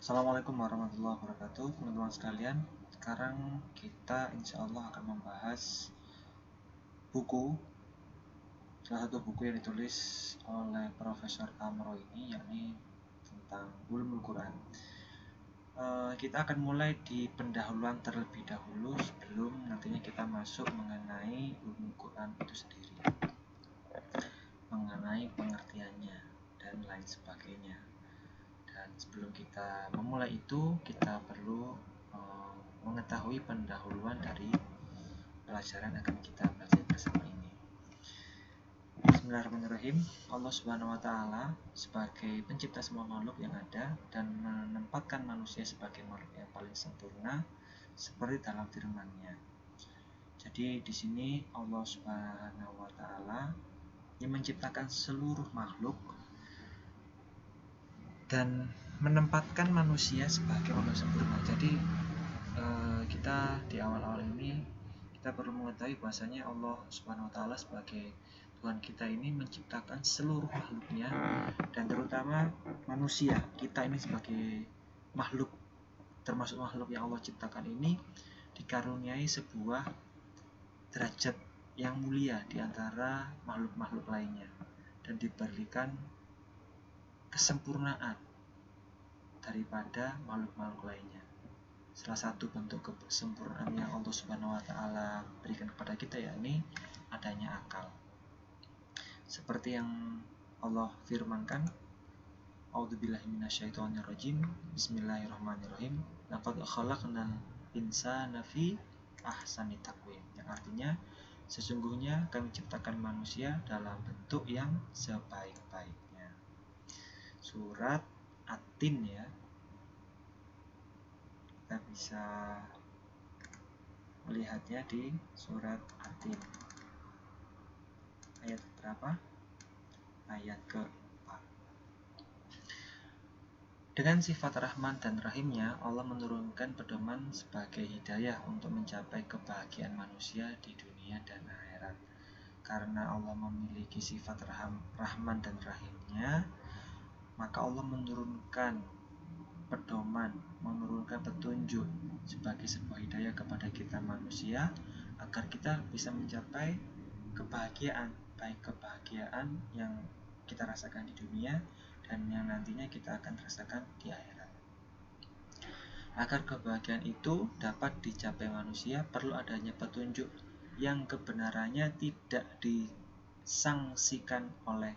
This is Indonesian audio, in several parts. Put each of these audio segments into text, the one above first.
Assalamualaikum warahmatullahi wabarakatuh, teman-teman sekalian. Sekarang kita insya Allah akan membahas salah satu buku yang ditulis oleh Profesor Amro ini, yakni tentang Ulumul Quran. Kita akan mulai di pendahuluan terlebih dahulu sebelum nantinya kita masuk mengenai Ulumul Quran itu sendiri, mengenai pengertiannya dan lain sebagainya. Dan sebelum kita memulai itu, kita perlu mengetahui pendahuluan dari pelajaran yang akan kita pelajari bersama ini. Bismillahirrahmanirrahim. Allah Subhanahu wa Ta'ala sebagai pencipta semua makhluk yang ada dan menempatkan manusia sebagai makhluk yang paling sempurna seperti dalam firman-Nya. Jadi di sini Allah Subhanahu wa Ta'ala yang menciptakan seluruh makhluk dan menempatkan manusia sebagai makhluk sempurna. Jadi kita di awal-awal ini kita perlu mengetahui bahwasanya Allah Subhanahu wa Ta'ala sebagai Tuhan kita ini menciptakan seluruh makhluknya, dan terutama manusia kita ini sebagai makhluk, termasuk makhluk yang Allah ciptakan ini, dikaruniai sebuah derajat yang mulia di antara makhluk-makhluk lainnya dan diberikan kesempurnaan daripada makhluk-makhluk lainnya. Salah satu bentuk kesempurnaan yang Allah Subhanahu wa Ta'ala berikan kepada kita yakni adanya akal. Seperti yang Allah firmankan, A'udzubillahi minasyaitonirrajim, Bismillahirrahmanirrahim, laqad khalaqnal insana fi ahsani taqwim. Yang artinya sesungguhnya kami ciptakan manusia dalam bentuk yang sebaik-baiknya. Surat At-Tin ya. Kita bisa melihatnya di surat At-Tin. Ayat berapa? Ayat ke-4. Dengan sifat Rahman dan Rahimnya, Allah menurunkan pedoman sebagai hidayah untuk mencapai kebahagiaan manusia di dunia dan akhirat. Karena Allah memiliki sifat Rahman dan Rahimnya, maka Allah menurunkan pedoman, menurunkan petunjuk sebagai sebuah hidayah kepada kita manusia agar kita bisa mencapai kebahagiaan, baik kebahagiaan yang kita rasakan di dunia dan yang nantinya kita akan rasakan di akhirat. Agar kebahagiaan itu dapat dicapai manusia, perlu adanya petunjuk yang kebenarannya tidak disangsikan oleh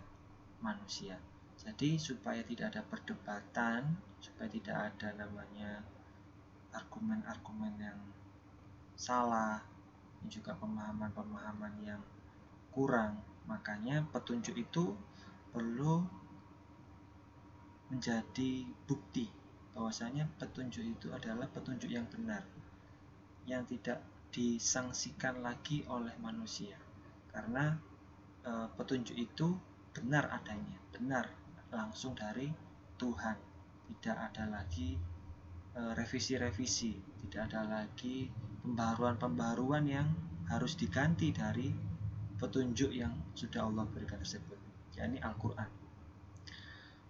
manusia. Jadi supaya tidak ada perdebatan, supaya tidak ada namanya argumen-argumen yang salah, dan juga pemahaman-pemahaman yang kurang, makanya petunjuk itu perlu menjadi bukti bahwasanya petunjuk itu adalah petunjuk yang benar, yang tidak disangsikan lagi oleh manusia, karena petunjuk itu benar adanya, benar langsung dari Tuhan, tidak ada lagi revisi-revisi, tidak ada lagi pembaharuan-pembaharuan yang harus diganti dari petunjuk yang sudah Allah berikan tersebut, yakni Al-Quran.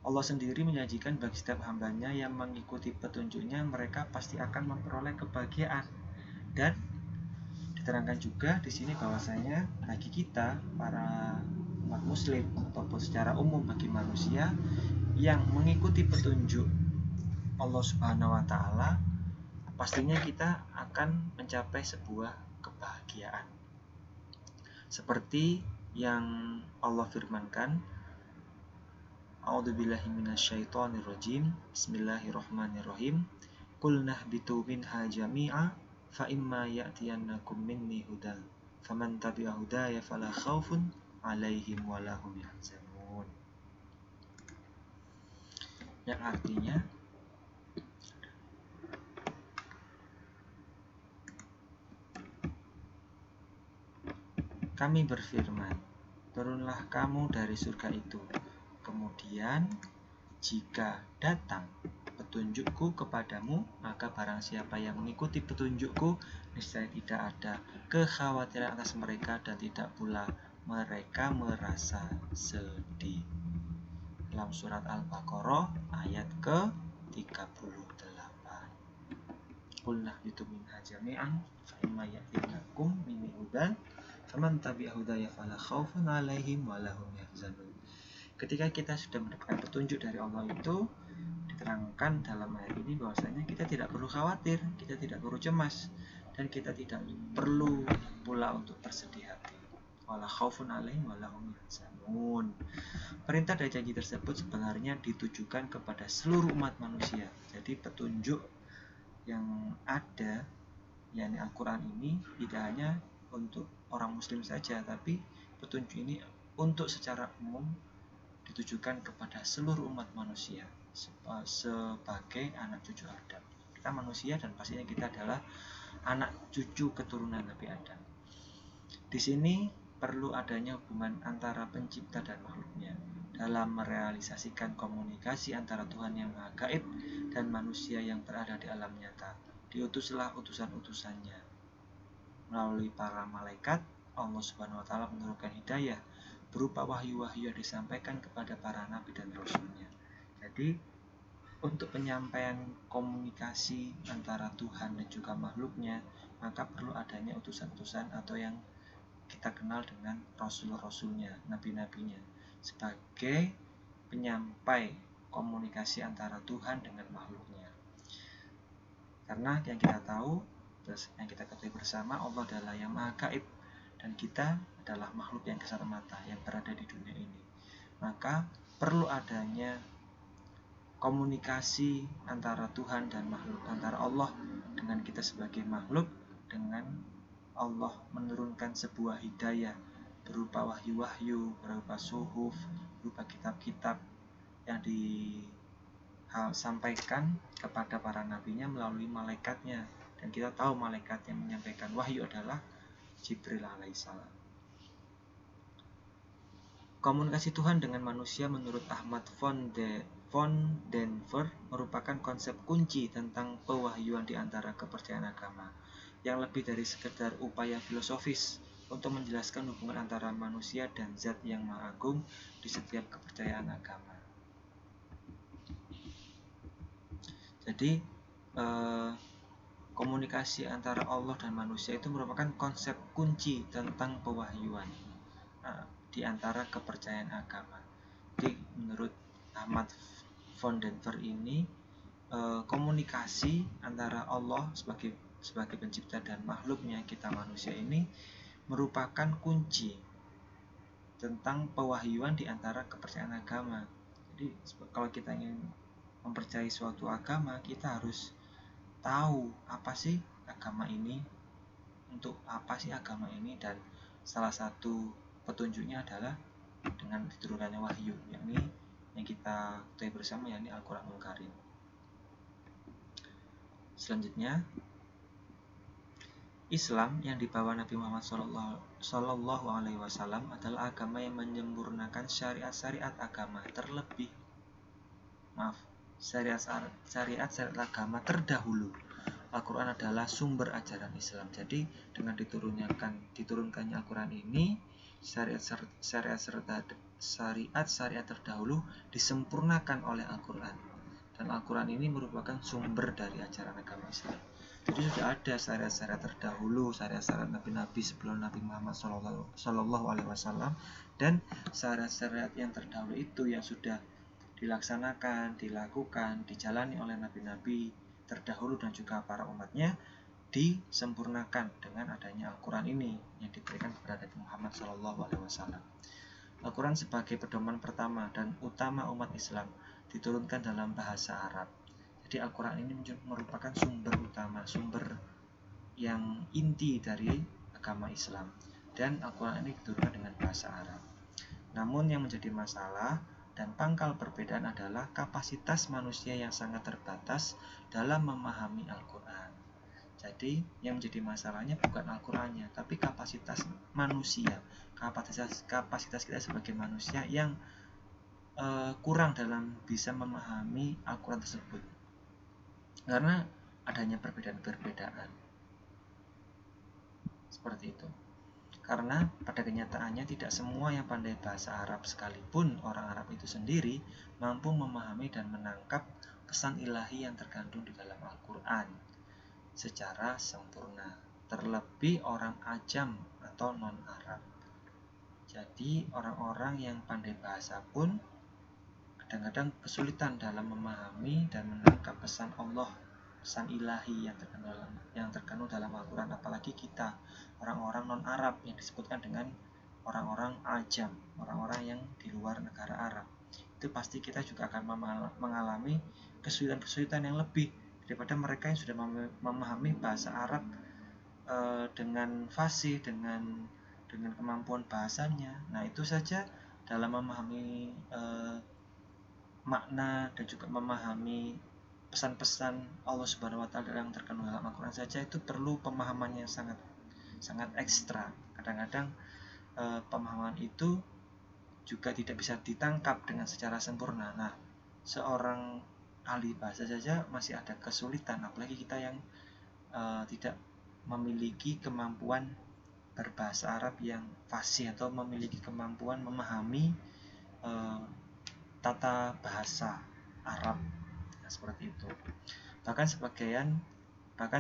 Allah sendiri menjanjikan bagi setiap hambanya yang mengikuti petunjuknya, mereka pasti akan memperoleh kebahagiaan. Dan diterangkan juga di sini bahwasanya bagi kita para umat muslim ataupun secara umum bagi manusia yang mengikuti petunjuk Allah Subhanahu wa Ta'ala, pastinya kita akan mencapai sebuah kebahagiaan. Seperti yang Allah firmankan, A'udzubillahi minasyaitonirrajim, Bismillahirrahmanirrahim, Qul nahbitu minha jami'a fa imma ya'tiyannakum minni hudan faman tabi'a hudaya fala khaufun 'alaihim wa lahum yahzanun. Yang artinya kami berfirman, turunlah kamu dari surga itu. Kemudian jika datang petunjukku kepadamu, maka barang siapa yang mengikuti petunjukku, niscaya tidak ada kekhawatiran atas mereka dan tidak pula mereka merasa sedih. Dalam surat Al-Baqarah ayat ke-30. jami'an fa imma ya'tiyakum minni hudan faman tabi'a hudaya fala khaufun 'alaihim wa lahum yahzanun. Ketika kita sudah mendapatkan petunjuk dari Allah itu diterangkan dalam ayat ini bahwasanya kita tidak perlu khawatir, kita tidak perlu cemas, dan kita tidak perlu pula untuk bersedih hati. Wala khaufun 'alaihim wa lahum yahzanun. Perintah dan janji tersebut sebenarnya ditujukan kepada seluruh umat manusia. Jadi petunjuk yang ada, yakni Al-Quran ini, tidak hanya untuk orang muslim saja, tapi petunjuk ini untuk secara umum ditujukan kepada seluruh umat manusia sebagai anak cucu Adam. Kita manusia dan pastinya kita adalah anak cucu keturunan Nabi Adam. Di sini perlu adanya hubungan antara pencipta dan makhluknya dalam merealisasikan komunikasi antara Tuhan yang Maha Gaib dan manusia yang berada di alam nyata. Diutuslah utusan-utusannya. Melalui para malaikat, Allah Subhanahu wa taala menurunkan hidayah berupa wahyu-wahyu yang disampaikan kepada para nabi dan rasulnya. Jadi untuk penyampaian komunikasi antara Tuhan dan juga makhluknya, maka perlu adanya utusan-utusan atau yang kita kenal dengan rasul-rasulnya, nabi-nabinya, sebagai penyampai komunikasi antara Tuhan dengan makhluknya. Karena yang kita tahu, yang kita ketahui bersama, Allah adalah yang Maha Gaib dan kita adalah makhluk yang kasat mata yang berada di dunia ini. Maka perlu adanya komunikasi antara Tuhan dan makhluk, antara Allah dengan kita sebagai makhluk, dengan Allah menurunkan sebuah hidayah berupa wahyu-wahyu, berupa suhuf, berupa kitab-kitab yang disampaikan kepada para nabinya melalui malaikatnya. Dan kita tahu malaikat yang menyampaikan wahyu adalah Jibril alaihissalam. Komunikasi Tuhan dengan manusia menurut Ahmad von Denver merupakan konsep kunci tentang pewahyuan di antara kepercayaan agama, yang lebih dari sekedar upaya filosofis untuk menjelaskan hubungan antara manusia dan zat yang maha agung di setiap kepercayaan agama. Jadi komunikasi antara Allah dan manusia itu merupakan konsep kunci tentang pewahyuan di antara kepercayaan agama. Jadi menurut Ahmad von Denver ini, komunikasi antara Allah sebagai pencipta dan makhluknya, kita manusia ini, merupakan kunci tentang pewahyuan di antara kepercayaan agama. Jadi kalau kita ingin mempercayai suatu agama, kita harus tahu apa sih agama ini, untuk apa sih agama ini, dan salah satu petunjuknya adalah dengan diturunkannya wahyu, yakni yang kita ketahui bersama, yakni Al-Quranul Karim. Selanjutnya, Islam yang dibawa Nabi Muhammad Sallallahu Alaihi Wasallam adalah agama yang menyempurnakan syariat-syariat agama syariat agama terdahulu. Al-Quran adalah sumber ajaran Islam. Jadi dengan diturunkannya Al-Quran ini, syariat terdahulu disempurnakan oleh Al-Quran, dan Al-Quran ini merupakan sumber dari ajaran agama Islam. Jadi sudah ada syariat-syariat terdahulu, syariat-syariat nabi-nabi sebelum Nabi Muhammad Sallallahu Alaihi Wasallam, dan syariat-syariat yang terdahulu itu yang sudah dilaksanakan, dilakukan, dijalani oleh nabi-nabi terdahulu dan juga para umatnya, disempurnakan dengan adanya Al-Quran ini yang diberikan kepada Nabi Muhammad SAW. Al-Quran sebagai pedoman pertama dan utama umat Islam diturunkan dalam bahasa Arab. Jadi Al-Quran ini merupakan sumber utama, sumber yang inti dari agama Islam, dan Al-Quran ini diturunkan dengan bahasa Arab. Namun yang menjadi masalah dan pangkal perbedaan adalah kapasitas manusia yang sangat terbatas dalam memahami Al-Quran. Jadi yang menjadi masalahnya bukan Al-Qurannya, tapi kapasitas manusia, kapasitas kita sebagai manusia yang kurang dalam bisa memahami Al-Quran tersebut, karena adanya perbedaan-perbedaan seperti itu. Karena pada kenyataannya tidak semua yang pandai bahasa Arab, sekalipun orang Arab itu sendiri, mampu memahami dan menangkap pesan ilahi yang terkandung di dalam Al-Quran. secara sempurna, terlebih orang ajam atau non-Arab. Jadi orang-orang yang pandai bahasa pun kadang-kadang kesulitan dalam memahami dan menangkap pesan Allah, pesan ilahi yang terkandung dalam Al-Quran. Apalagi kita, orang-orang non-Arab yang disebutkan dengan orang-orang ajam, orang-orang yang di luar negara Arab. Itu pasti kita juga akan mengalami kesulitan-kesulitan yang lebih daripada mereka yang sudah memahami bahasa Arab dengan fasih, dengan kemampuan bahasanya. Nah, itu saja dalam memahami makna dan juga memahami pesan-pesan Allah Subhanahu wa taala yang terkandung dalam Al-Qur'an saja itu perlu pemahaman yang sangat ekstra. Kadang-kadang pemahaman itu juga tidak bisa ditangkap dengan secara sempurna. Nah, seorang ahli bahasa saja masih ada kesulitan, apalagi kita yang tidak memiliki kemampuan berbahasa Arab yang fasih atau memiliki kemampuan memahami tata bahasa Arab. Nah, seperti itu. Bahkan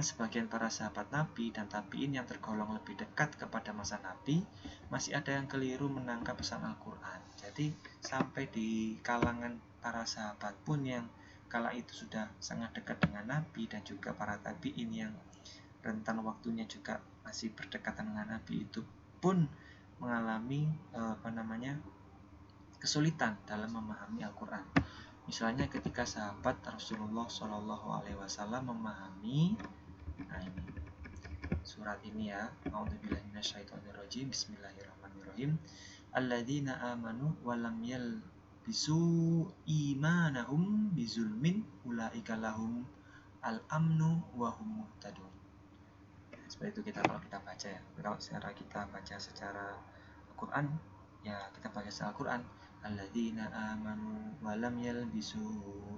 sebagian para sahabat Nabi dan tabi'in yang tergolong lebih dekat kepada masa Nabi masih ada yang keliru menangkap pesan Al-Quran. Jadi sampai di kalangan para sahabat pun yang kala itu sudah sangat dekat dengan Nabi dan juga para tabi'in yang rentan waktunya juga masih berdekatan dengan Nabi itu pun mengalami kesulitan dalam memahami Al-Quran. Misalnya ketika sahabat Rasulullah SAW memahami ini surat ini ya, A'udzubillahi minasyaitonirrajim, Bismillahirrahmanirrahim. Alladzina amanu wa lam yalbisu imanahum bizulmin ulaika lahum al-amnu wa hum muhtadun. Seperti itu kalau kita baca ya. Kalau kita baca secara Al-Quran, ya kita baca secara Al-Quran, alladzina amanu wa lam yalbisu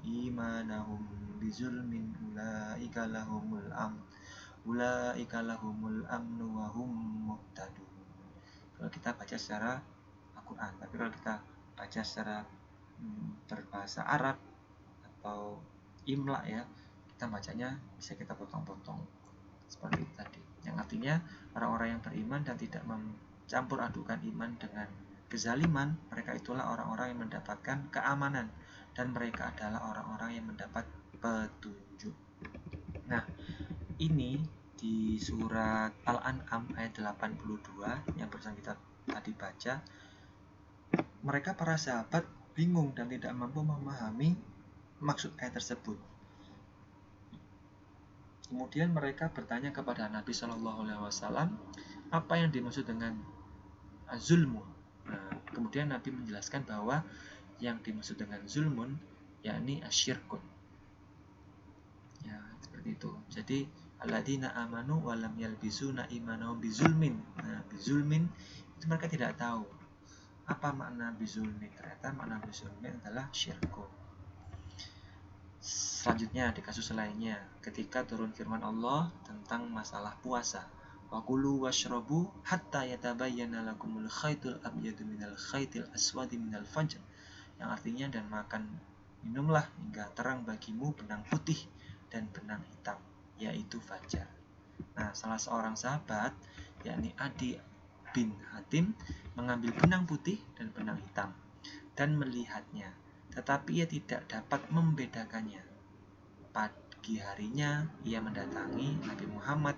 imanahum bizulmin ulaika lahumul amnu wa hum muhtadun. Kalau kita baca secara Al-Quran, tapi kalau kita baca secara berbahasa Arab atau imla ya, kita bacanya bisa kita potong-potong seperti itu tadi, yang artinya orang-orang yang beriman dan tidak mencampur adukan iman dengan kezaliman, mereka itulah orang-orang yang mendapatkan keamanan dan mereka adalah orang-orang yang mendapat petunjuk. Nah, ini di surat Al-An'am ayat 82 yang barusan kita tadi baca, mereka para sahabat bingung dan tidak mampu memahami maksud ayat tersebut. Kemudian mereka bertanya kepada Nabi SAW, apa yang dimaksud dengan zulmun? Nah, kemudian Nabi menjelaskan bahwa yang dimaksud dengan zulmun yakni asyirkun. Ya, seperti itu. Jadi alladzina amanu wa lam yalbisuna imanahum bizulmin. Nah, bizulmin itu mereka tidak tahu apa makna bizulmin. Ternyata makna bizulmin adalah syirkun. Selanjutnya di kasus lainnya, ketika turun firman Allah tentang masalah puasa, wa kulu washrabu hatta yatabayyana lakumul khaytul abyadu minal khaytil aswadi minal fajr, yang artinya dan makan minumlah hingga terang bagimu benang putih dan benang hitam, yaitu fajar. Nah, salah seorang sahabat yakni Adi bin Hatim mengambil benang putih dan benang hitam dan melihatnya, tetapi ia tidak dapat membedakannya. Pagi harinya ia mendatangi Nabi Muhammad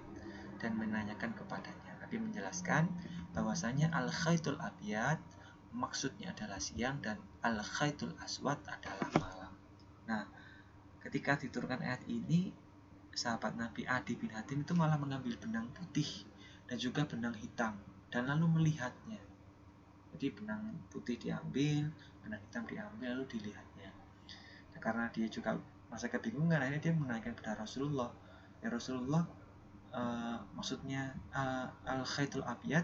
dan menanyakan kepadanya. Nabi menjelaskan bahwasanya al-khaytul abyad maksudnya adalah siang dan al-khaytul aswad adalah malam. Nah, ketika diturunkan ayat ini, sahabat Nabi Adi bin Hatim itu malah mengambil benang putih dan juga benang hitam dan lalu melihatnya. Jadi benang putih diambil, benang hitam diambil lalu dilihatnya. Nah, karena dia juga masa kebingungan, akhirnya dia menanyakan kepada Rasulullah, ya Rasulullah, maksudnya al-khaytul abyad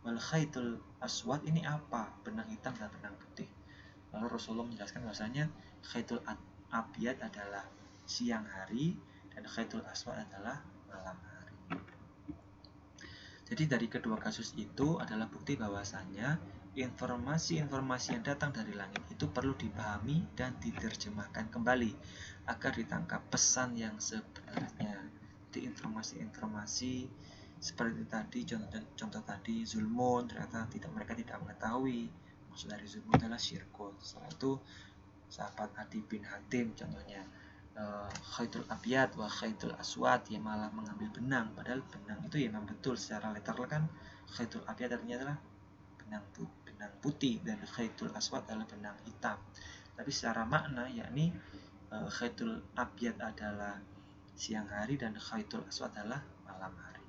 wal khaytul aswad ini apa? Benang hitam dan benang putih. Lalu Rasulullah menjelaskan bahwasanya khaytul abyad adalah siang hari dan khaytul aswad adalah malam hari. Jadi dari kedua kasus itu adalah bukti bahwasanya informasi-informasi yang datang dari langit itu perlu dipahami dan diterjemahkan kembali agar ditangkap pesan yang sebenarnya. Jadi seperti informasi-informasi seperti tadi, contoh tadi zulmun, ternyata mereka tidak mengetahui maksud dari zulmun adalah syirkun. Setelah itu sahabat Adi bin Hatim contohnya khaitul abyad wa khaitul aswad, dia malah mengambil benang, padahal benang itu ya memang betul secara literal kan khaitul abyad artinya adalah benang putih dan khaitul aswad adalah benang hitam, tapi secara makna yakni khaitul abyad adalah siang hari dan khaitul aswad adalah malam hari.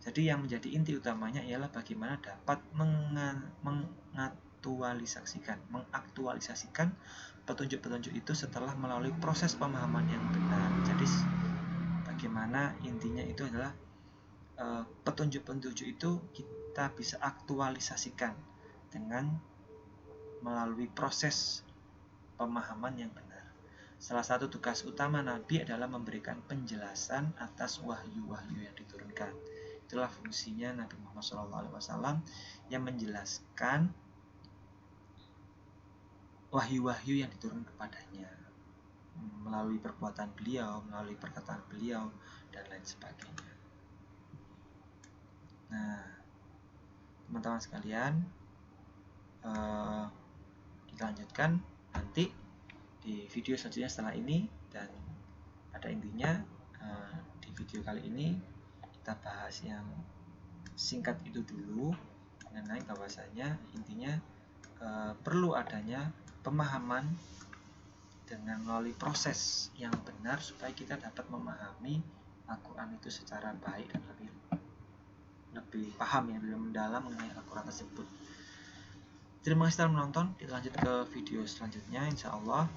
Jadi yang menjadi inti utamanya ialah bagaimana dapat mengaktualisasikan petunjuk-petunjuk itu setelah melalui proses pemahaman yang benar. Jadi bagaimana intinya itu adalah petunjuk-petunjuk itu kita bisa aktualisasikan dengan melalui proses pemahaman yang benar. Salah satu tugas utama Nabi adalah memberikan penjelasan atas wahyu-wahyu yang diturunkan. Itulah fungsinya Nabi Muhammad SAW yang menjelaskan wahyu-wahyu yang diturunkan kepadanya melalui perbuatan beliau, melalui perkataan beliau, dan lain sebagainya. Nah, teman-teman sekalian, kita lanjutkan nanti di video selanjutnya setelah ini, dan pada intinya di video kali ini kita bahas yang singkat itu dulu mengenai bahwasanya intinya perlu adanya pemahaman dengan melalui proses yang benar supaya kita dapat memahami Al-Quran itu secara baik dan lebih paham ya, lebih mendalam mengenai Al-Quran tersebut. Terima kasih telah menonton. Kita lanjut ke video selanjutnya insya Allah,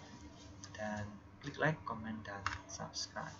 dan klik like, komen, dan subscribe.